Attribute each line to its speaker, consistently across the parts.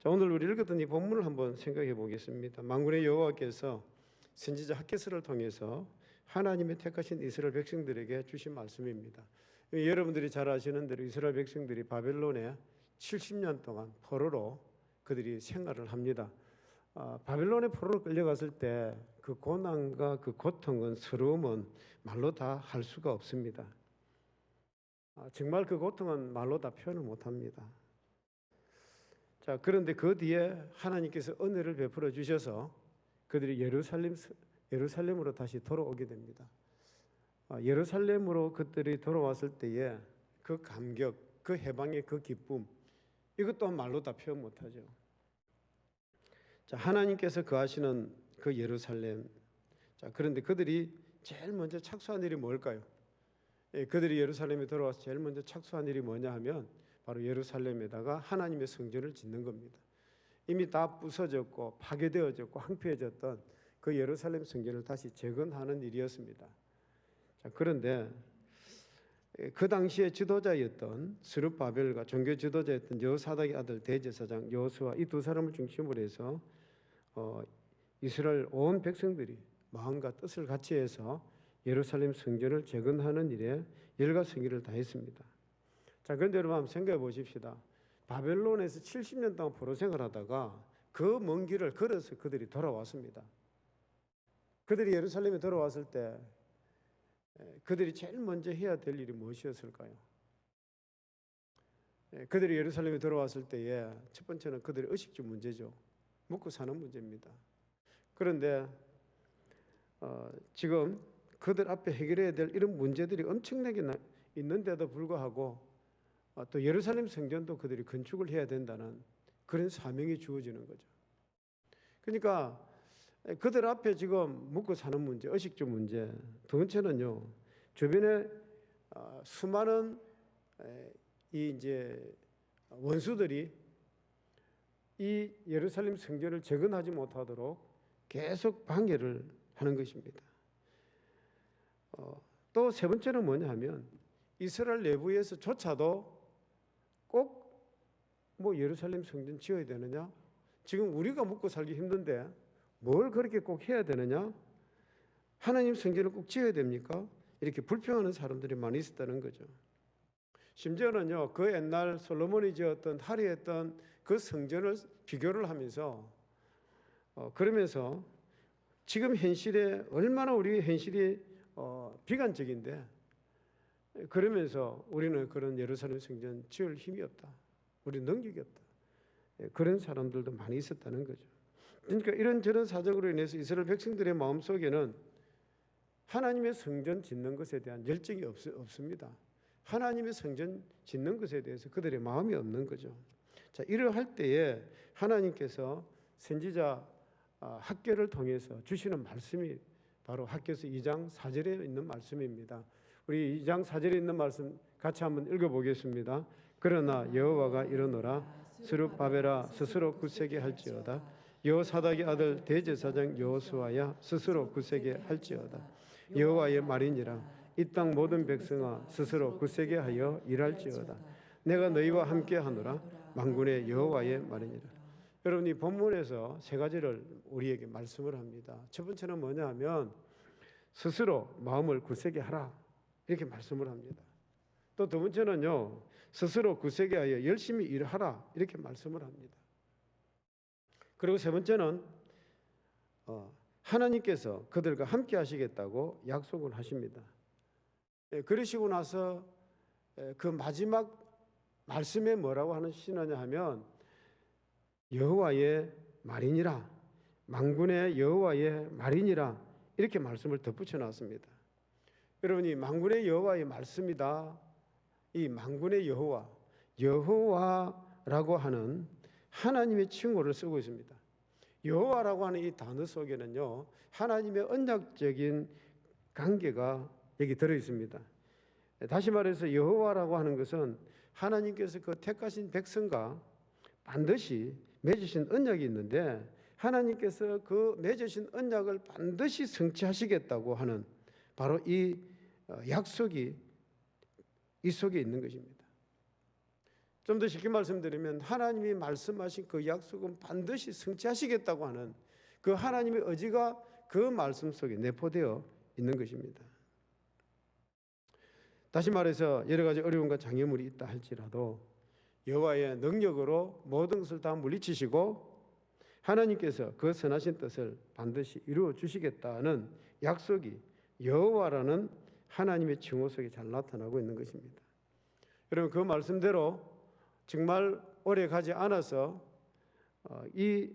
Speaker 1: 자, 오늘 우리 읽었던 이 본문을 한번 생각해 보겠습니다. 만군의 여호와께서 선지자 학개서를 통해서 하나님의 택하신 이스라엘 백성들에게 주신 말씀입니다. 여러분들이 잘 아시는 대로 이스라엘 백성들이 바벨론에 70년 동안 포로로 그들이 생활을 합니다. 바벨론의 포로로 끌려갔을 때 그 고난과 그 고통은 서러움은 말로 다 할 수가 없습니다. 정말 그 고통은 말로 다 표현을 못합니다. 자, 그런데 그 뒤에 하나님께서 은혜를 베풀어 주셔서 그들이 예루살렘으로 다시 돌아오게 됩니다. 예루살렘으로 그들이 돌아왔을 때에 그 감격, 그 해방의 그 기쁨, 이것 또한 말로 다 표현 못하죠. 자, 하나님께서 거하시는 그 예루살렘. 자, 그런데 그들이 제일 먼저 착수한 일이 뭘까요? 그들이 예루살렘에 돌아와서 제일 먼저 착수한 일이 뭐냐 하면 바로 예루살렘에다가 하나님의 성전을 짓는 겁니다. 이미 다 부서졌고 파괴되어졌고 황폐해졌던 그 예루살렘 성전을 다시 재건하는 일이었습니다. 자, 그런데 그 당시에 지도자였던 스룹바벨과 종교 지도자였던 여호사닥의 아들 대제사장 여호수아, 이 두 사람을 중심으로 해서 이스라엘 온 백성들이 마음과 뜻을 같이 해서 예루살렘 성전을 재건하는 일에 열과 성의를 다했습니다. 자, 그런데 여러분 한번 생각해 보십시다. 바벨론에서 70년 동안 포로 생활하다가 그 먼 길을 걸어서 그들이 돌아왔습니다. 그들이 예루살렘에 돌아왔을 때 그들이 제일 먼저 해야 될 일이 무엇이었을까요? 그들이 예루살렘에 돌아왔을 때에 첫 번째는 그들의 의식주 문제죠. 먹고 사는 문제입니다. 그런데 지금 그들 앞에 해결해야 될 이런 문제들이 엄청나게 있는데도 불구하고 또 예루살렘 성전도 그들이 건축을 해야 된다는 그런 사명이 주어지는 거죠. 그러니까 그들 앞에 지금 먹고 사는 문제, 의식주 문제, 두 번째는요, 주변에 수많은 이 이제 원수들이 이 예루살렘 성전을 재건하지 못하도록 계속 방해를 하는 것입니다. 또 세 번째는 뭐냐 하면 이스라엘 내부에서조차도 꼭 뭐 예루살렘 성전 지어야 되느냐? 지금 우리가 먹고 살기 힘든데 뭘 그렇게 꼭 해야 되느냐? 하나님 성전을 꼭 지어야 됩니까? 이렇게 불평하는 사람들이 많이 있었다는 거죠. 심지어는요, 그 옛날 솔로몬이 지었던 화려했던 그 성전을 비교를 하면서 그러면서 지금 현실에 얼마나 우리 현실이 비관적인데 그러면서 우리는 그런 예루살렘 성전 지을 힘이 없다. 우리 능력이 없다. 그런 사람들도 많이 있었다는 거죠. 그러니까 이런저런 사정으로 인해서 이스라엘 백성들의 마음속에는 하나님의 성전 짓는 것에 대한 열정이 없습니다. 하나님의 성전 짓는 것에 대해서 그들의 마음이 없는 거죠. 자, 이러할 때에 하나님께서 선지자 학개를 통해서 주시는 말씀이 바로 학개서 2장 4절에 있는 말씀입니다. 우리 2장 4절에 있는 말씀 같이 한번 읽어보겠습니다. 그러나 여호와가 이르노라 스룹바벨아 스스로 굳세게 할지어다 여호사닥의 아들 대제사장 여호수아야 스스로 굳세게 할지어다 여호와의 말이니라 이 땅 모든 백성아 스스로 굳세게 하여 일할지어다 내가 너희와 함께 하노라 만군의 여호와의 말이니라. 여러분, 이 본문에서 세 가지를 우리에게 말씀을 합니다. 첫 번째는 뭐냐 하면 스스로 마음을 굳세게 하라 이렇게 말씀을 합니다. 또 두 번째는요, 스스로 굳세게 하여 열심히 일하라 이렇게 말씀을 합니다. 그리고 세 번째는 하나님께서 그들과 함께 하시겠다고 약속을 하십니다. 그러시고 나서 그 마지막 말씀에 뭐라고 하시느냐 하면 여호와의 말이니라 만군의 여호와의 말이니라 이렇게 말씀을 덧붙여 놨습니다. 여러분이 만군의 여호와의 말씀이다. 이 만군의 여호와라고 하는 하나님의 칭호를 쓰고 있습니다. 여호와라고 하는 이 단어 속에는요, 하나님의 언약적인 관계가 여기 들어 있습니다. 다시 말해서 여호와라고 하는 것은 하나님께서 그 택하신 백성과 반드시 맺으신 언약이 있는데 하나님께서 그 맺으신 언약을 반드시 성취하시겠다고 하는 바로 이 약속이 이 속에 있는 것입니다. 좀 더 쉽게 말씀드리면 하나님이 말씀하신 그 약속은 반드시 성취하시겠다고 하는 그 하나님의 의지가 그 말씀 속에 내포되어 있는 것입니다. 다시 말해서 여러 가지 어려움과 장애물이 있다 할지라도 여호와의 능력으로 모든 것을 다 물리치시고 하나님께서 그 선하신 뜻을 반드시 이루어 주시겠다는 약속이 여호와라는 하나님의 칭호 속에 잘 나타나고 있는 것입니다. 여러분, 그 말씀대로 정말 오래 가지 않아서 이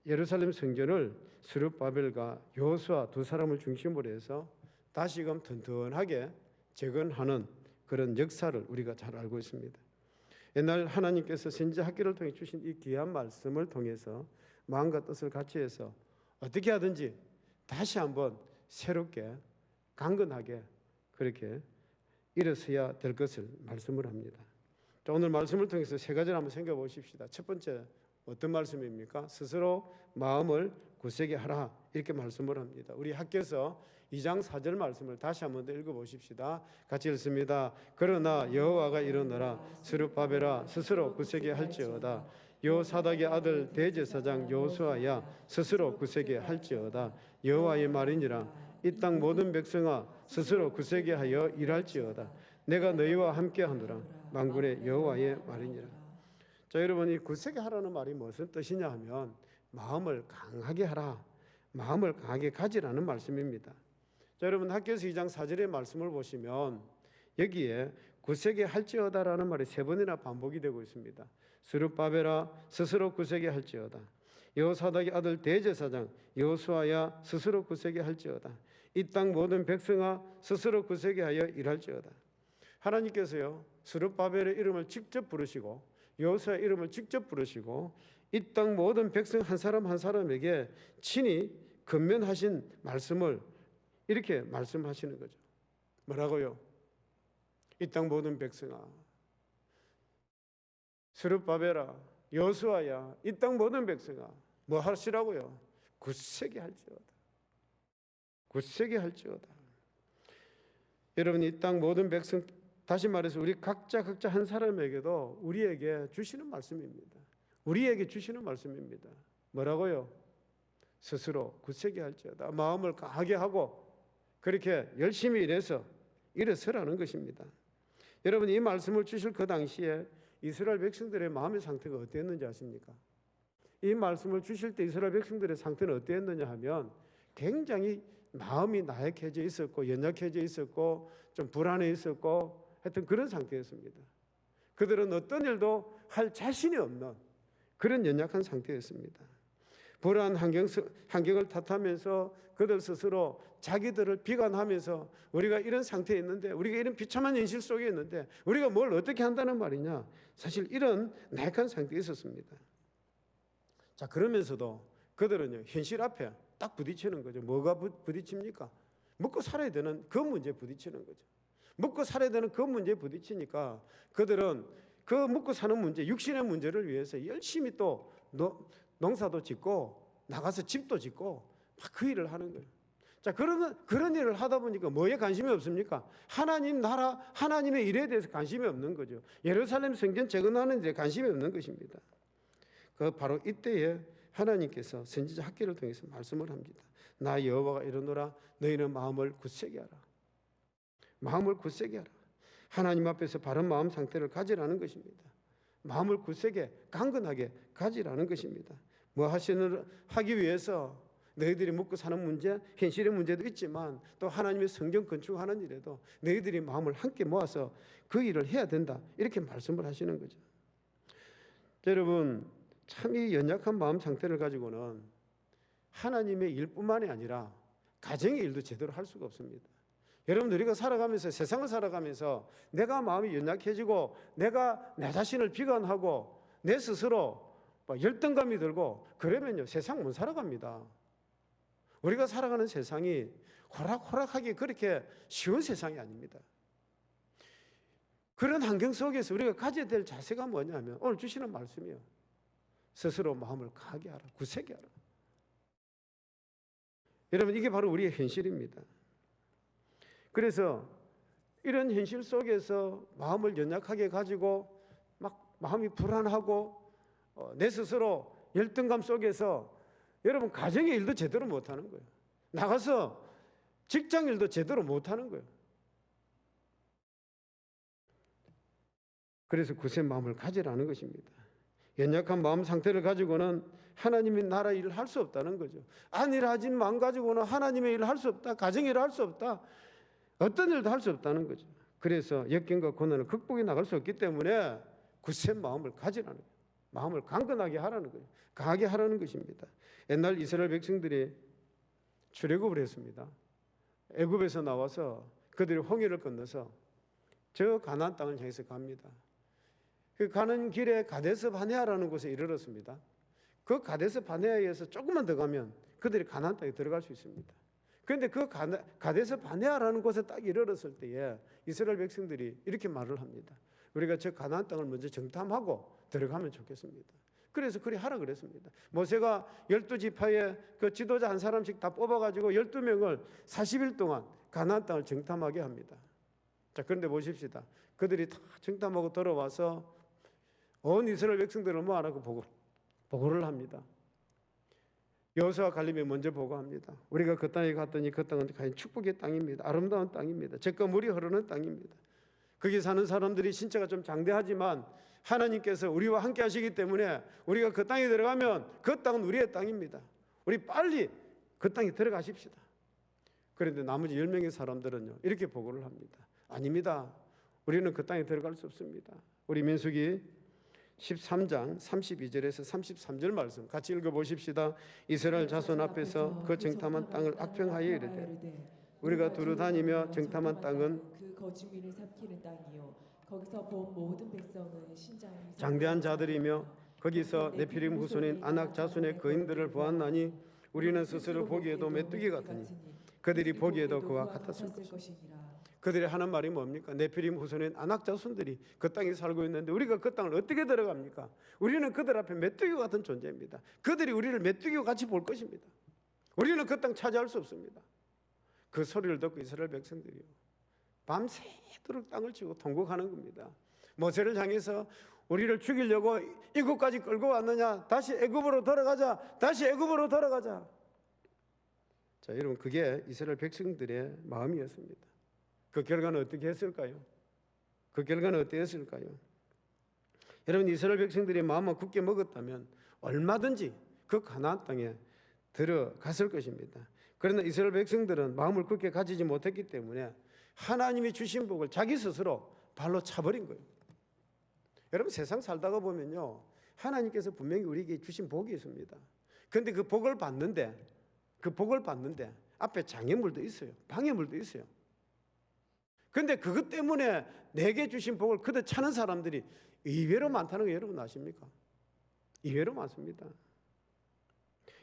Speaker 1: 예루살렘 성전을 스룹바벨과 여호수아 두 사람을 중심으로 해서 다시금 튼튼하게 재건하는 그런 역사를 우리가 잘 알고 있습니다. 옛날 하나님께서 선지자 학기를 통해 주신 이 귀한 말씀을 통해서 마음과 뜻을 같이 해서 어떻게 하든지 다시 한번 새롭게 강건하게 그렇게 일어서야 될 것을 말씀을 합니다. 자, 오늘 말씀을 통해서 세 가지를 한번 생각해 보십시다. 첫 번째 어떤 말씀입니까? 스스로 마음을 굳세게 하라 이렇게 말씀을 합니다. 우리 학교에서 2장 4절 말씀을 다시 한번 더 읽어보십시다. 같이 읽습니다. 그러나 여호와가 이르노라 스룹바벨아 스스로 굳세게 할지어다. 여호사닥의 아들 대제사장 여호수아야 스스로 굳세게 할지어다. 여호와의 말이니라. 이 땅 모든 백성아 스스로 굳세게 하여 일할지어다. 내가 너희와 함께하노라. 만군의 여호와의 말이니라. 자, 여러분, 이 굳세게 하라는 말이 무슨 뜻이냐 하면 마음을 강하게 하라, 마음을 강하게 가지라는 말씀입니다. 자, 여러분, 학교에서 2장 4절의 말씀을 보시면 여기에 굳세게 할지어다라는 말이 세 번이나 반복이 되고 있습니다. 스룹바벨아 스스로 굳세게 할지어다. 여호사닥의 아들 대제사장 여호수아야 스스로 굳세게 할지어다. 이 땅 모든 백성아 스스로 굳세게 하여 일할지어다. 하나님께서요 스룹바벨의 이름을 직접 부르시고 여호수아의 이름을 직접 부르시고 이 땅 모든 백성 한 사람 한 사람에게 친히 권면하신 말씀을 이렇게 말씀하시는 거죠. 뭐라고요? 이 땅 모든 백성아 스룹바벨아 여호수아야 이 땅 모든 백성아 뭐 하시라고요? 굳세게 할지어다. 굳세게 할지어다. 여러분, 이 땅 모든 백성, 다시 말해서 우리 각자 한 사람에게도 우리에게 주시는 말씀입니다. 우리에게 주시는 말씀입니다. 뭐라고요? 스스로 굳세게 할지어다. 마음을 강하게 하고 그렇게 열심히 일해서 일어서라는 것입니다. 여러분, 이 말씀을 주실 그 당시에 이스라엘 백성들의 마음의 상태가 어땠는지 아십니까? 이 말씀을 주실 때 이스라엘 백성들의 상태는 어땠느냐 하면 굉장히 마음이 나약해져 있었고 연약해져 있었고 좀 불안해 있었고 하여튼 그런 상태였습니다. 그들은 어떤 일도 할 자신이 없는 그런 연약한 상태였습니다. 불안한 환경을 탓하면서 그들 스스로 자기들을 비관하면서 우리가 이런 상태에 있는데 우리가 이런 비참한 현실 속에 있는데 우리가 뭘 어떻게 한다는 말이냐. 사실 이런 나약한 상태에 있었습니다. 자, 그러면서도 그들은요 현실 앞에 딱 부딪히는 거죠. 뭐가 부딪힙니까? 먹고 살아야 되는 그 문제에 부딪히는 거죠. 먹고 살아야 되는 그 문제에 부딪히니까 그들은 그 먹고 사는 문제, 육신의 문제를 위해서 열심히 또 농사도 짓고 나가서 집도 짓고 막 그 일을 하는 거예요. 자, 그런 일을 하다 보니까 뭐에 관심이 없습니까? 하나님 나라, 하나님의 일에 대해서 관심이 없는 거죠. 예루살렘 성전 재건하는 데 관심이 없는 것입니다. 그 바로 이때에 하나님께서 선지자 학기를 통해서 말씀을 합니다. 나 여호와가 이르노라 너희는 마음을 굳세게 하라. 마음을 굳세게 하라. 하나님 앞에서 바른 마음 상태를 가지라는 것입니다. 마음을 굳세게 강건하게 가지라는 것입니다. 뭐 하기 위해서 너희들이 먹고 사는 문제, 현실의 문제도 있지만 또 하나님의 성경 건축하는 일에도 너희들이 마음을 함께 모아서 그 일을 해야 된다. 이렇게 말씀을 하시는 거죠. 여러분, 참 이 연약한 마음 상태를 가지고는 하나님의 일뿐만이 아니라 가정의 일도 제대로 할 수가 없습니다. 여러분, 우리가 살아가면서 세상을 살아가면서 내가 마음이 연약해지고 내가 내 자신을 비관하고 내 스스로 열등감이 들고 그러면요 세상 못 살아갑니다. 우리가 살아가는 세상이 호락호락하게 그렇게 쉬운 세상이 아닙니다. 그런 환경 속에서 우리가 가져야 될 자세가 뭐냐면 오늘 주시는 말씀이에요. 스스로 마음을 강하게 하라, 굳세게 하라. 여러분, 이게 바로 우리의 현실입니다. 그래서 이런 현실 속에서 마음을 연약하게 가지고 막 마음이 불안하고 내 스스로 열등감 속에서 여러분 가정의 일도 제대로 못하는 거예요. 나가서 직장 일도 제대로 못하는 거예요. 그래서 굳세 마음을 가지라는 것입니다. 연약한 마음 상태를 가지고는 하나님의 나라 일을 할 수 없다는 거죠. 안일하진 마음 가지고는 하나님의 일을 할 수 없다. 가정 일을 할 수 없다. 어떤 일도 할 수 없다는 거죠. 그래서 역경과 고난을 극복해 나갈 수 없기 때문에 굳센 마음을 가지라는 거예요. 마음을 강건하게 하라는 거예요. 강하게 하라는 것입니다. 옛날 이스라엘 백성들이 출애굽을 했습니다. 애굽에서 나와서 그들이 홍해를 건너서 저 가나안 땅을 향해서 갑니다. 그 가는 길에 가데스 바네아라는 곳에 이르렀습니다. 그 가데스 바네아에서 조금만 더 가면 그들이 가나안 땅에 들어갈 수 있습니다. 그런데 그 가데스 바네아라는 곳에 딱 이르렀을 때에 이스라엘 백성들이 이렇게 말을 합니다. 우리가 저 가나안 땅을 먼저 정탐하고 들어가면 좋겠습니다. 그래서 그리 하라 그랬습니다. 모세가 12지파의 그 지도자 한 사람씩 다 뽑아가지고 12명을 40일 동안 가나안 땅을 정탐하게 합니다. 자, 그런데 보십시다. 그들이 다 정탐하고 돌아와서 온 이스라엘 백성들을 모아놓고 보고를 합니다. 여호수아 갈렙이 먼저 보고합니다. 우리가 그 땅에 갔더니 그 땅은 과연 축복의 땅입니다. 아름다운 땅입니다. 젖과 물이 흐르는 땅입니다. 거기 사는 사람들이 신체가 좀 장대하지만 하나님께서 우리와 함께 하시기 때문에 우리가 그 땅에 들어가면 그 땅은 우리의 땅입니다. 우리 빨리 그 땅에 들어가십시다. 그런데 나머지 10명의 사람들은요 이렇게 보고를 합니다. 아닙니다. 우리는 그 땅에 들어갈 수 없습니다. 우리 민수기 13장 32절에서 33절 말씀 같이 읽어보십시다. 이스라엘 자손 앞에서 그 정탐한 땅을 악평하여 이르되 우리가 두루 다니며 정탐한 땅은
Speaker 2: 그 거주민을 삼키는 땅이요 거기서 본 모든 백성은 신장이
Speaker 1: 장대한 자들이며 거기서 네피림 후손인 아낙 자손의 거인들을 보았나니 우리는 스스로 보기에도 메뚜기 같으니 그들이 보기에도 그와 같았을 것이니라. 그들이 하는 말이 뭡니까? 네피림 후손인 아낙 자손들이 그 땅에 살고 있는데 우리가 그 땅을 어떻게 들어갑니까? 우리는 그들 앞에 메뚜기 같은 존재입니다. 그들이 우리를 메뚜기와 같이 볼 것입니다. 우리는 그 땅 차지할 수 없습니다. 그 소리를 듣고 이스라엘 백성들이요 밤새도록 땅을 치고 통곡하는 겁니다. 모세를 향해서 우리를 죽이려고 이곳까지 끌고 왔느냐? 다시 애굽으로 돌아가자. 다시 애굽으로 돌아가자. 자, 여러분 그게 이스라엘 백성들의 마음이었습니다. 그 결과는 어떻게 했을까요? 그 결과는 어떻게 했을까요? 여러분 이스라엘 백성들이 마음을 굳게 먹었다면 얼마든지 그 가나안 땅에 들어갔을 것입니다. 그러나 이스라엘 백성들은 마음을 굳게 가지지 못했기 때문에 하나님이 주신 복을 자기 스스로 발로 차버린 거예요. 여러분 세상 살다가 보면요 하나님께서 분명히 우리에게 주신 복이 있습니다. 그런데 그 복을 받는데 앞에 장애물도 있어요. 방해물도 있어요. 그런데 그것 때문에 내게 주신 복을 그들 차는 사람들이 의외로 많다는 거 여러분 아십니까? 의외로 많습니다.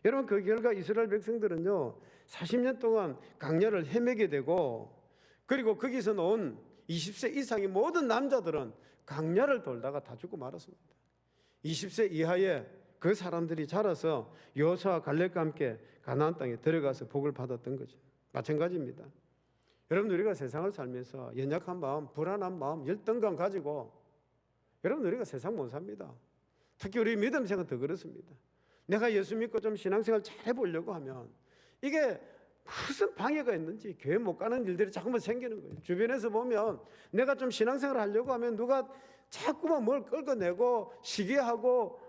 Speaker 1: 여러분 그 결과 이스라엘 백성들은요 40년 동안 광야를 헤매게 되고 그리고 거기서 나온 20세 이상의 모든 남자들은 광야를 돌다가 다 죽고 말았습니다. 20세 이하의 그 사람들이 자라서 여호수아와 갈렙과 함께 가나안 땅에 들어가서 복을 받았던 거죠. 마찬가지입니다. 여러분 우리가 세상을 살면서 연약한 마음, 불안한 마음, 열등감 가지고 여러분 우리가 세상 못 삽니다. 특히 우리 믿음 생활은 더 그렇습니다. 내가 예수 믿고 좀 신앙생활 잘 해보려고 하면 이게 무슨 방해가 있는지 교회 못 가는 일들이 자꾸만 생기는 거예요. 주변에서 보면 내가 좀 신앙생활 하려고 하면 누가 자꾸만 뭘 끌어내고 시기하고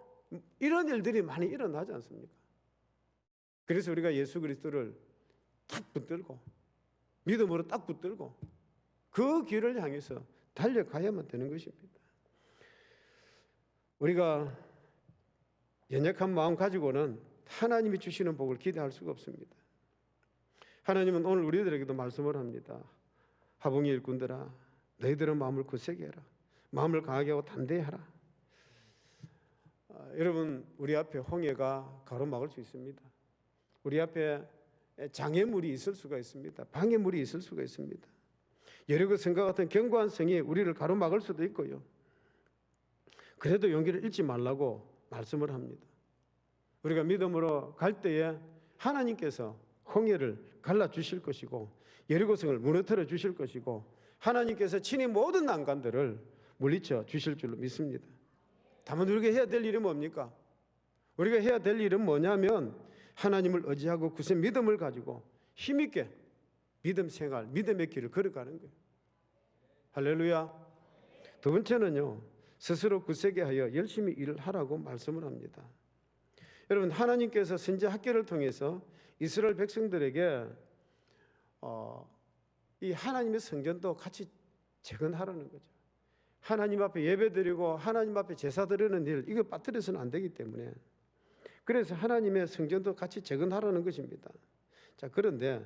Speaker 1: 이런 일들이 많이 일어나지 않습니까? 그래서 우리가 예수 그리스도를 딱 붙들고 믿음으로 딱 붙들고 그 길을 향해서 달려가야만 되는 것입니다. 우리가 연약한 마음 가지고는 하나님이 주시는 복을 기대할 수가 없습니다. 하나님은 오늘 우리들에게도 말씀을 합니다. 하봉의 일꾼들아 너희들은 마음을 굳세게 해라. 마음을 강하게 하고 담대히 하라. 여러분 우리 앞에 홍해가 가로막을 수 있습니다. 우리 앞에 장애물이 있을 수가 있습니다. 방해물이 있을 수가 있습니다. 여리고 성과 같은 견고한 성이 우리를 가로막을 수도 있고요. 그래도 용기를 잃지 말라고 말씀을 합니다. 우리가 믿음으로 갈 때에 하나님께서 홍해를 갈라주실 것이고 여리고성을 무너뜨려 주실 것이고 하나님께서 친히 모든 난관들을 물리쳐 주실 줄로 믿습니다. 다만 우리가 해야 될 일이 뭡니까? 우리가 해야 될 일은 뭐냐면 하나님을 의지하고 굳세 믿음을 가지고 힘있게 믿음 생활, 믿음의 길을 걸어가는 거예요. 할렐루야. 두 번째는요, 스스로 굳세게 하여 열심히 일을 하라고 말씀을 합니다. 여러분, 하나님께서 선지 학교를 통해서 이스라엘 백성들에게 이 하나님의 성전도 같이 재건하라는 거죠. 하나님 앞에 예배드리고 하나님 앞에 제사 드리는 일, 이거 빠뜨려서는 안 되기 때문에, 그래서 하나님의 성전도 같이 재건하라는 것입니다. 자, 그런데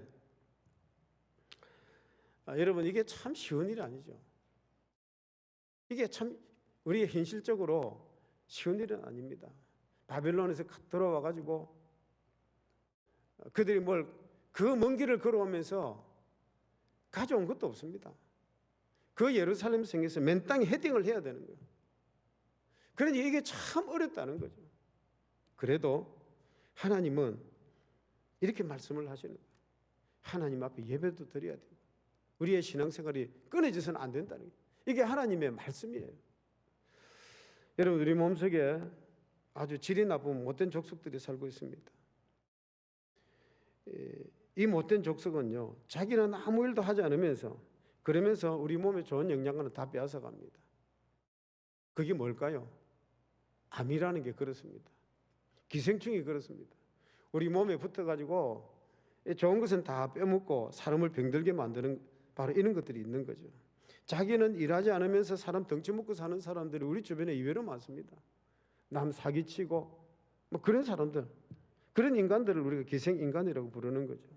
Speaker 1: 여러분, 이게 참 쉬운 일이 아니죠. 이게 참 우리의 현실적으로 쉬운 일은 아닙니다. 바벨론에서 들어와 가지고 그들이 그 먼 길을 걸어오면서 가져온 것도 없습니다. 그 예루살렘 성에서 맨 땅에 헤딩을 해야 되는 거예요. 그러니 이게 참 어렵다는 거죠. 그래도 하나님은 이렇게 말씀을 하시는 거예요. 하나님 앞에 예배도 드려야 되고 우리의 신앙생활이 끊어져서는 안 된다는 거예요. 이게 하나님의 말씀이에요. 여러분, 우리 몸속에 아주 질이 나쁜 못된 족속들이 살고 있습니다. 이 못된 족속은요, 자기는 아무 일도 하지 않으면서 그러면서 우리 몸에 좋은 영양간을 다 빼앗아 갑니다. 그게 뭘까요? 암이라는 게 그렇습니다. 기생충이 그렇습니다. 우리 몸에 붙어가지고 좋은 것은 다 빼먹고 사람을 병들게 만드는 바로 이런 것들이 있는 거죠. 자기는 일하지 않으면서 사람 덩치 먹고 사는 사람들이 우리 주변에 의외로 많습니다. 남 사기치고 뭐 그런 사람들, 그런 인간들을 우리가 기생인간이라고 부르는 거죠.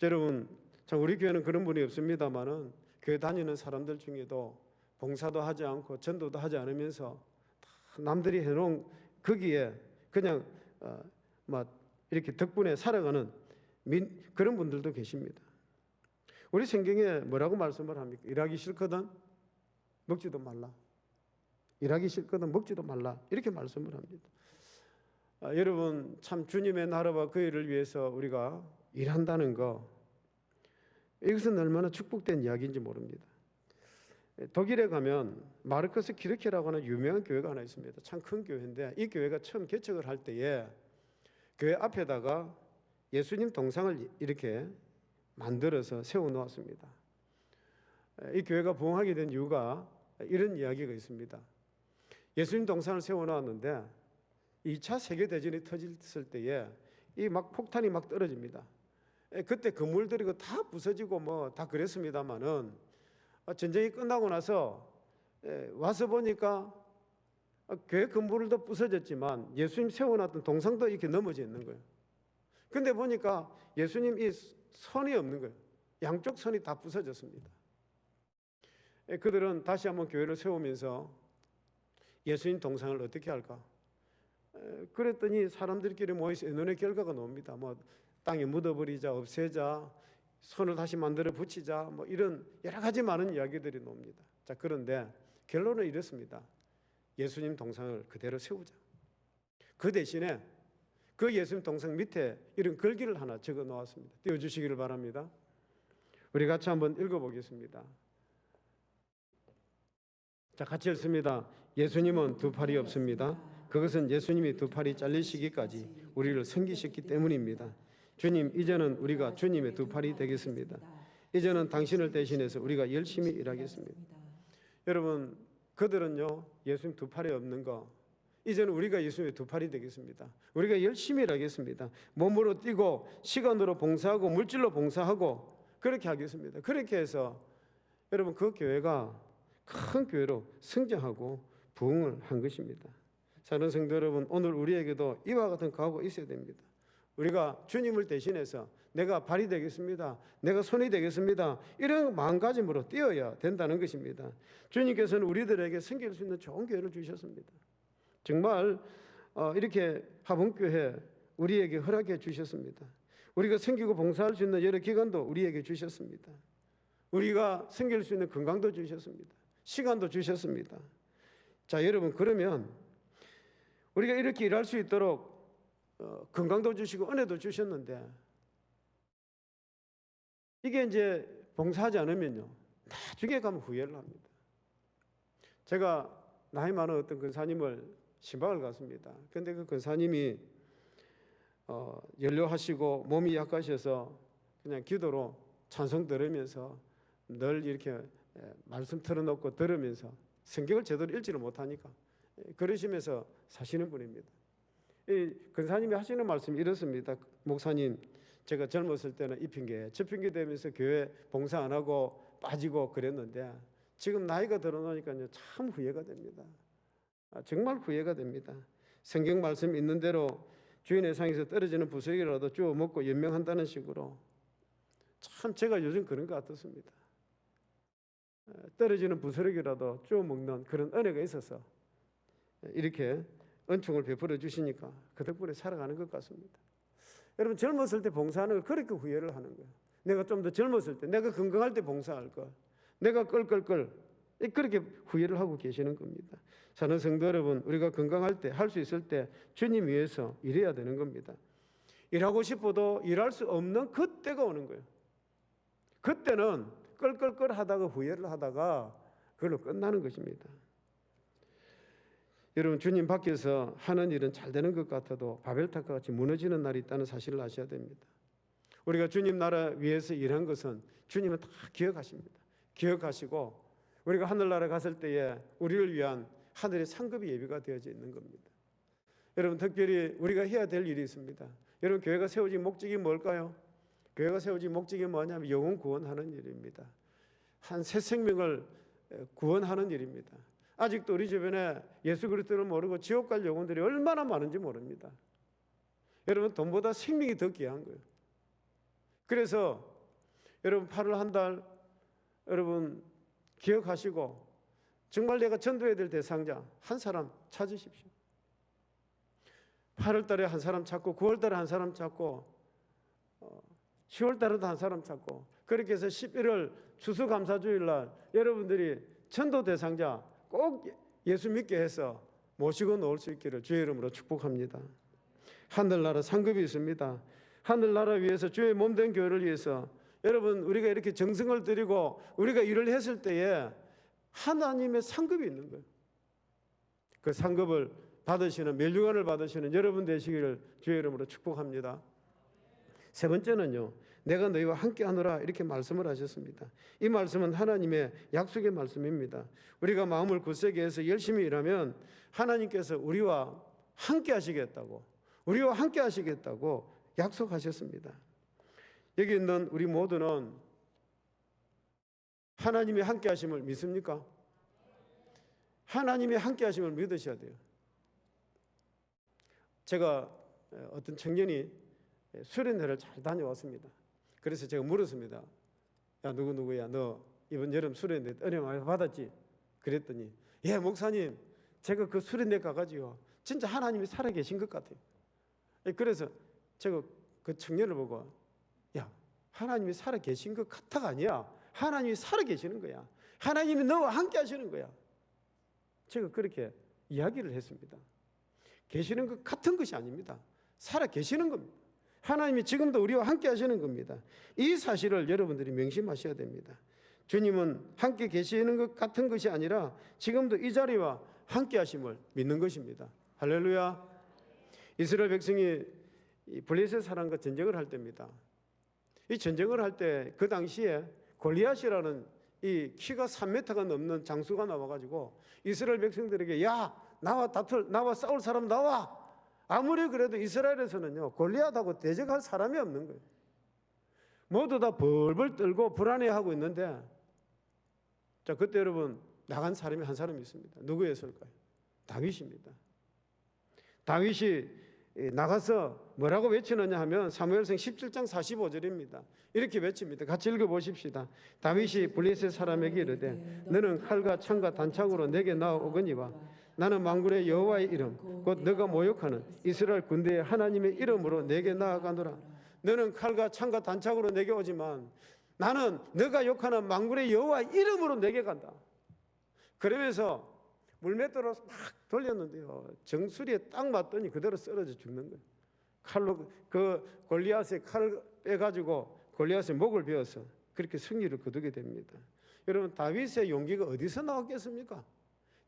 Speaker 1: 여러분, 참 우리 교회는 그런 분이 없습니다만은 교회 다니는 사람들 중에도 봉사도 하지 않고 전도도 하지 않으면서 다 남들이 해놓은 거기에 그냥 막 이렇게 덕분에 살아가는 그런 분들도 계십니다. 우리 성경에 뭐라고 말씀을 합니까? 일하기 싫거든 먹지도 말라. 일하기 싫거든 먹지도 말라. 이렇게 말씀을 합니다. 여러분, 참 주님의 나라와 그 일을 위해서 우리가 일한다는 거, 이것은 얼마나 축복된 이야기인지 모릅니다. 독일에 가면 마르커스 키르케라고 하는 유명한 교회가 하나 있습니다. 참 큰 교회인데 이 교회가 처음 개척을 할 때에 교회 앞에다가 예수님 동상을 이렇게 만들어서 세워놓았습니다. 이 교회가 부흥하게 된 이유가 이런 이야기가 있습니다. 예수님 동상을 세워놓았는데 2차 세계대전이 터졌을 때에 이 막 폭탄이 막 떨어집니다. 그때 건물들이 다 부서지고 뭐 다 그랬습니다만은 전쟁이 끝나고 나서 와서 보니까 교회 건물도 부서졌지만 예수님 세워놨던 동상도 이렇게 넘어져 있는 거예요. 근데 보니까 예수님 이 선이 없는 거예요. 양쪽 선이 다 부서졌습니다. 그들은 다시 한번 교회를 세우면서 예수님 동상을 어떻게 할까? 그랬더니 사람들끼리 모여서 의논의 결과가 나옵니다. 뭐 땅에 묻어버리자, 없애자, 손을 다시 만들어 붙이자, 뭐 이런 여러 가지 많은 이야기들이 나옵니다. 자, 그런데 결론은 이렇습니다. 예수님 동상을 그대로 세우자. 그 대신에 그 예수님 동상 밑에 이런 글귀를 하나 적어 놓았습니다. 띄워주시기를 바랍니다. 우리 같이 한번 읽어보겠습니다. 자, 같이 읽습니다. 예수님은 두 팔이 없습니다. 그것은 예수님이 두 팔이 잘리시기까지 우리를 섬기셨기 때문입니다. 주님, 이제는 우리가 주님의 두 팔이 되겠습니다. 이제는 당신을 대신해서 우리가 열심히 일하겠습니다. 여러분, 그들은요, 예수님 두 팔이 없는 거, 이제는 우리가 예수님의 두 팔이 되겠습니다. 우리가 열심히 일하겠습니다. 몸으로 뛰고 시간으로 봉사하고 물질로 봉사하고 그렇게 하겠습니다. 그렇게 해서 여러분, 그 교회가 큰 교회로 성장하고 부흥을 한 것입니다. 사랑하는 성도 여러분, 오늘 우리에게도 이와 같은 각오가 있어야 됩니다. 우리가 주님을 대신해서 내가 발이 되겠습니다, 내가 손이 되겠습니다, 이런 마음가짐으로 뛰어야 된다는 것입니다. 주님께서는 우리들에게 섬길 수 있는 좋은 교회를 주셨습니다. 정말 이렇게 화봉교회 우리에게 허락해 주셨습니다. 우리가 섬기고 봉사할 수 있는 여러 기간도 우리에게 주셨습니다. 우리가 섬길 수 있는 건강도 주셨습니다. 시간도 주셨습니다. 자, 여러분, 그러면 우리가 이렇게 일할 수 있도록 건강도 주시고 은혜도 주셨는데 이게 이제 봉사하지 않으면요, 나중에 가면 후회를 합니다. 제가 나이 많은 어떤 근사님을 신방을 갔습니다. 근데 그 근사님이 연료하시고 몸이 약하셔서 그냥 기도로 찬송 들으면서 늘 이렇게 말씀 틀어놓고 들으면서 성경을 제대로 읽지를 못하니까 그러시면서 사시는 분입니다. 이 근사님이 하시는 말씀이 이렇습니다. 목사님, 제가 젊었을 때는 이 핑계 저 핑계 대면서 교회 봉사 안 하고 빠지고 그랬는데 지금 나이가 들어놓으니까요 참 후회가 됩니다. 정말 후회가 됩니다. 성경 말씀 있는 대로 주인의 상에서 떨어지는 부스러기라도 주워 먹고 연명한다는 식으로 참 제가 요즘 그런 것 같았습니다. 떨어지는 부스러기라도 주워 먹는 그런 은혜가 있어서 이렇게 은총을 베풀어 주시니까 그 덕분에 살아가는 것 같습니다. 여러분 젊었을 때 봉사하는 걸 그렇게 후회를 하는 거예요. 내가 좀 더 젊었을 때, 내가 건강할 때 봉사할 걸, 내가 끌끌끌 그렇게 후회를 하고 계시는 겁니다. 사는 성도 여러분, 우리가 건강할 때, 할 수 있을 때 주님 위해서 일해야 되는 겁니다. 일하고 싶어도 일할 수 없는 그때가 오는 거예요. 그때는 끌끌끌 하다가 후회를 하다가 그걸로 끝나는 것입니다. 여러분 주님 밖에서 하는 일은 잘 되는 것 같아도 바벨탑과 같이 무너지는 날이 있다는 사실을 아셔야 됩니다. 우리가 주님 나라 위해서 일한 것은 주님은 다 기억하십니다. 기억하시고 우리가 하늘나라 갔을 때에 우리를 위한 하늘의 상급이 예비가 되어져 있는 겁니다. 여러분 특별히 우리가 해야 될 일이 있습니다. 여러분 교회가 세워진 목적이 뭘까요? 교회가 세워진 목적이 뭐냐면 영혼 구원하는 일입니다. 한 새 생명을 구원하는 일입니다. 아직도 우리 주변에 예수 그리스도를 모르고 지옥 갈 영혼들이 얼마나 많은지 모릅니다. 여러분 돈보다 생명이 더 귀한 거예요. 그래서 여러분 8월 한 달 여러분 기억하시고 정말 내가 전도해야 될 대상자 한 사람 찾으십시오. 8월 달에 한 사람 찾고 9월 달에 한 사람 찾고 10월 달에도 한 사람 찾고 그렇게 해서 11월 추수감사주일 날 여러분들이 전도 대상자 꼭 예수 믿게 해서 모시고 놓을 수 있기를 주의 이름으로 축복합니다. 하늘나라 상급이 있습니다. 하늘나라 위해서 주의 몸된 교회를 위해서 여러분 우리가 이렇게 정성을 들이고 우리가 일을 했을 때에 하나님의 상급이 있는 거예요. 그 상급을 받으시는 멸류관을 받으시는 여러분 되시기를 주의 이름으로 축복합니다. 세 번째는요. 내가 너희와 함께 하노라 이렇게 말씀을 하셨습니다. 이 말씀은 하나님의 약속의 말씀입니다. 우리가 마음을 굳세게 해서 열심히 일하면 하나님께서 우리와 함께 하시겠다고 우리와 함께 하시겠다고 약속하셨습니다. 여기 있는 우리 모두는 하나님이 함께 하심을 믿습니까? 하나님이 함께 하심을 믿으셔야 돼요. 제가 어떤 청년이 수련회를 잘 다녀왔습니다. 그래서 제가 물었습니다. 야 누구야 너 이번 여름 수련회 은혜 많이 받았지? 그랬더니 예 목사님 제가 그 수련회 가가지고 진짜 하나님이 살아계신 것 같아요. 그래서 제가 그 청년을 보고 야 하나님이 살아계신 것 같아가 아니야. 하나님이 살아계시는 거야. 하나님이 너와 함께 하시는 거야. 제가 그렇게 이야기를 했습니다. 계시는 것 같은 것이 아닙니다. 살아계시는 겁니다. 하나님이 지금도 우리와 함께 하시는 겁니다. 이 사실을 여러분들이 명심하셔야 됩니다. 주님은 함께 계시는 것 같은 것이 아니라 지금도 이 자리와 함께 하심을 믿는 것입니다. 할렐루야. 이스라엘 백성이 블레셋 사람과 전쟁을 할 때입니다. 이 전쟁을 할 때 그 당시에 골리앗이라는 이 키가 3m가 넘는 장수가 나와가지고 이스라엘 백성들에게 야 나와 싸울 사람 나와. 아무리 그래도 이스라엘에서는요 골리앗하고 대적할 사람이 없는 거예요. 모두 다 벌벌 떨고 불안해하고 있는데 자 그때 여러분 나간 사람이 한 사람이 있습니다. 누구였을까요? 다윗입니다. 다윗이 나가서 뭐라고 외치느냐 하면 사무엘상 17장 45절입니다. 이렇게 외칩니다. 같이 읽어보십시다. 다윗이 블레셋 사람에게 이르되 너는 칼과 창과 단창으로 내게 나오거니와 나는 만군의 여호와의 이름 곧 너가 모욕하는 이스라엘 군대의 하나님의 이름으로 내게 나아가노라. 너는 칼과 창과 단창으로 내게 오지만 나는 너가 욕하는 만군의 여호와의 이름으로 내게 간다. 그러면서 물맷돌로 막 돌렸는데요 정수리에 딱 맞더니 그대로 쓰러져 죽는 거예요. 칼로 그 골리앗의 칼을 빼가지고 골리앗의 목을 베어서 그렇게 승리를 거두게 됩니다. 여러분 다윗의 용기가 어디서 나왔겠습니까?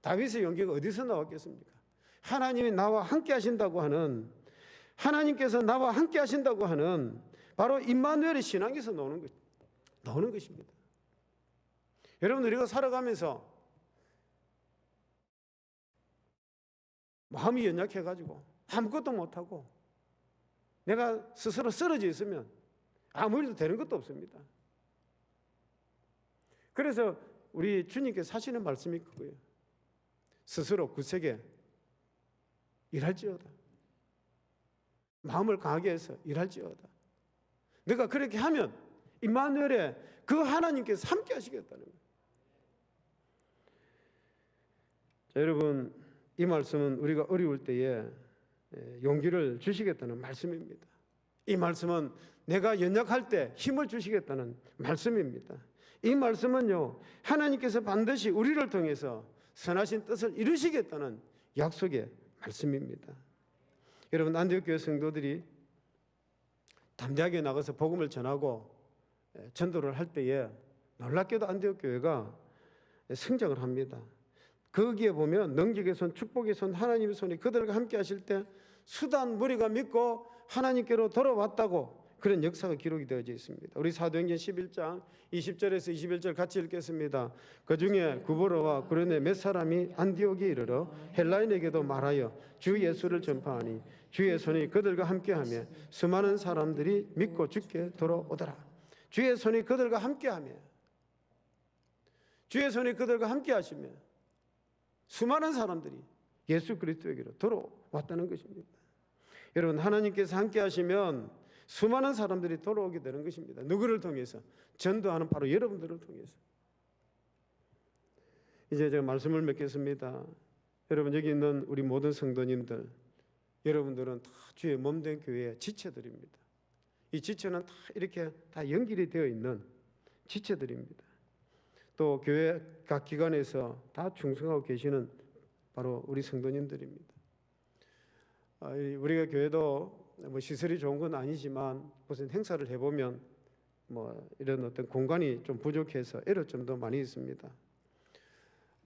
Speaker 1: 다윗의 용기가 어디서 나왔겠습니까? 하나님이 나와 함께 하신다고 하는, 하나님께서 나와 함께 하신다고 하는 바로 임마누엘의 신앙에서 나오는 것입니다. 여러분, 우리가 살아가면서 마음이 연약해가지고 아무것도 못하고 내가 스스로 쓰러져 있으면 아무 일도 되는 것도 없습니다. 그래서 우리 주님께서 하시는 말씀이 그거예요. 스스로 굳세게 일할지어다. 마음을 강하게 해서 일할지어다. 내가 그렇게 하면 임마누엘의 그 하나님께서 함께 하시겠다는 거예요. 자, 여러분, 이 말씀은 우리가 어려울 때에 용기를 주시겠다는 말씀입니다. 이 말씀은 내가 연약할 때 힘을 주시겠다는 말씀입니다. 이 말씀은요, 하나님께서 반드시 우리를 통해서 선하신 뜻을 이루시겠다는 약속의 말씀입니다. 여러분, 안디옥 교회 성도들이 담대하게 나가서 복음을 전하고 전도를 할 때에 놀랍게도 안디옥 교회가 성장을 합니다. 거기에 보면 능력의 손, 축복의 손, 하나님의 손이 그들과 함께 하실 때 수단 무리가 믿고 하나님께로 돌아왔다고 그런 역사가 기록이 되어져 있습니다. 우리 사도행전 11장 20절에서 21절 같이 읽겠습니다. 그 중에 구브로와 구레네 몇 사람이 안디옥에 이르러 헬라인에게도 말하여 주 예수를 전파하니 주의 손이 그들과 함께하며 수많은 사람들이 믿고 주께 돌아오더라. 주의 손이 그들과 함께하며, 주의 손이 그들과 함께하시며 수많은 사람들이 예수 그리스도에게로 돌아왔다는 것입니다. 여러분, 하나님께서 함께하시면 수많은 사람들이 돌아오게 되는 것입니다. 누구를 통해서? 전도하는 바로 여러분들을 통해서. 이제 제가 말씀을 맺겠습니다. 여러분, 여기 있는 우리 모든 성도님들, 여러분들은 다 주의 몸된 교회의 지체들입니다. 이 지체는 다 이렇게 다 연결이 되어 있는 지체들입니다. 또 교회 각 기관에서 다 충성하고 계시는 바로 우리 성도님들입니다. 우리가 교회도 뭐 시설이 좋은 건 아니지만 무슨 행사를 해보면 뭐 이런 어떤 공간이 좀 부족해서 애로점도 많이 있습니다.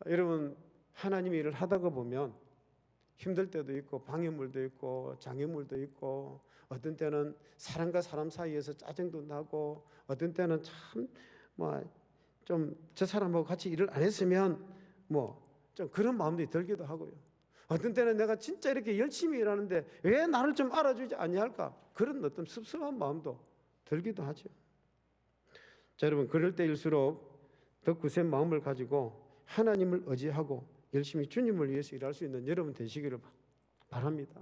Speaker 1: 여러분, 하나님의 일을 하다가 보면 힘들 때도 있고 방해물도 있고 장애물도 있고 어떤 때는 사람과 사람 사이에서 짜증도 나고 어떤 때는 참 뭐 좀 저 사람하고 같이 일을 안 했으면 뭐 좀 그런 마음도 들기도 하고요. 어떤 때는 내가 진짜 이렇게 열심히 일하는데 왜 나를 좀 알아주지 아니할까? 그런 어떤 섭섭한 마음도 들기도 하죠. 자, 여러분, 그럴 때일수록 더 굳센 마음을 가지고 하나님을 의지하고 열심히 주님을 위해서 일할 수 있는 여러분 되시기를 바랍니다.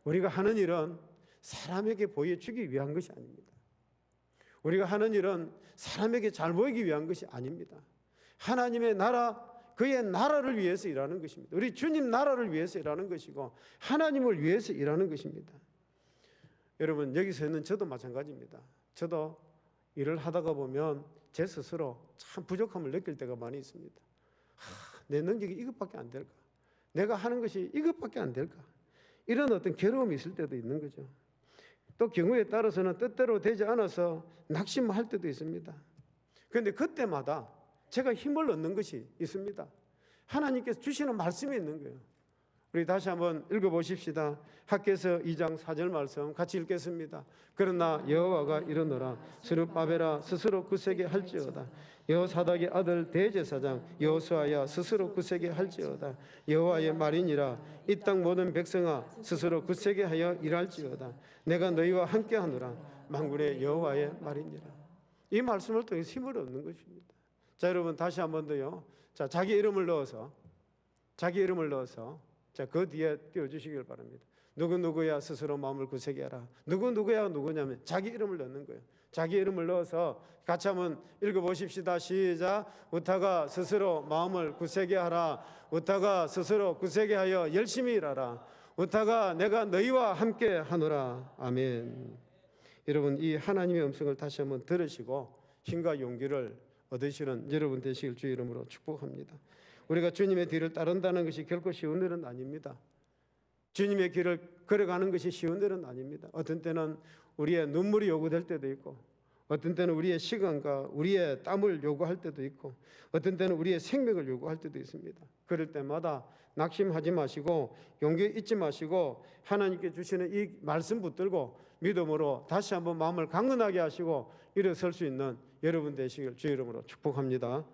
Speaker 1: 우리가 하는 일은 사람에게 보여주기 위한 것이 아닙니다. 우리가 하는 일은 사람에게 잘 보이기 위한 것이 아닙니다. 하나님의 나라, 그의 나라를 위해서 일하는 것입니다. 우리 주님 나라를 위해서 일하는 것이고 하나님을 위해서 일하는 것입니다. 여러분, 여기서 있는 저도 마찬가지입니다. 저도 일을 하다가 보면 제 스스로 참 부족함을 느낄 때가 많이 있습니다. 내 능력이 이것밖에 안 될까? 내가 하는 것이 이것밖에 안 될까? 이런 어떤 괴로움이 있을 때도 있는 거죠. 또 경우에 따라서는 뜻대로 되지 않아서 낙심할 때도 있습니다. 그런데 그때마다 제가 힘을 얻는 것이 있습니다. 하나님께서 주시는 말씀이 있는 거예요. 우리 다시 한번 읽어보십시다. 학개서 2장 4절 말씀 같이 읽겠습니다. 그러나 여호와가 이르노라 스룹바벨아 스스로 굳세게 할지어다. 여호사닥의 아들 대제사장 여호수아야 스스로 굳세게 할지어다. 여호와의 말이니라 이 땅 모든 백성아 스스로 굳세게 하여 일할지어다. 내가 너희와 함께하노라 만군의 여호와의 말이니라. 이 말씀을 통해서 힘을 얻는 것입니다. 자, 여러분, 다시 한 번 더요. 자, 자기 이름을 넣어서 자, 그 뒤에 띄워주시길 바랍니다. 누구야 스스로 마음을 굳세게 하라. 누구냐면 자기 이름을 넣는 거예요. 자기 이름을 넣어서 같이 한번 읽어보십시다. 시작. 우타가 스스로 마음을 굳세게 하라. 우타가 스스로 굳세게 하여 열심히 일하라. 우타가 내가 너희와 함께 하노라. 아멘. 여러분, 이 하나님의 음성을 다시 한번 들으시고 힘과 용기를 얻으시는 여러분 되시길 주의 이름으로 축복합니다. 우리가 주님의 뒤를 따른다는 것이 결코 쉬운 일은 아닙니다. 주님의 길을 걸어가는 것이 쉬운 일은 아닙니다. 어떤 때는 우리의 눈물이 요구될 때도 있고 어떤 때는 우리의 시간과 우리의 땀을 요구할 때도 있고 어떤 때는 우리의 생명을 요구할 때도 있습니다. 그럴 때마다 낙심하지 마시고 용기 잊지 마시고 하나님께 주시는 이 말씀 붙들고 믿음으로 다시 한번 마음을 강건하게 하시고 일어설 수 있는 여러분 되시길 주의 이름으로 축복합니다.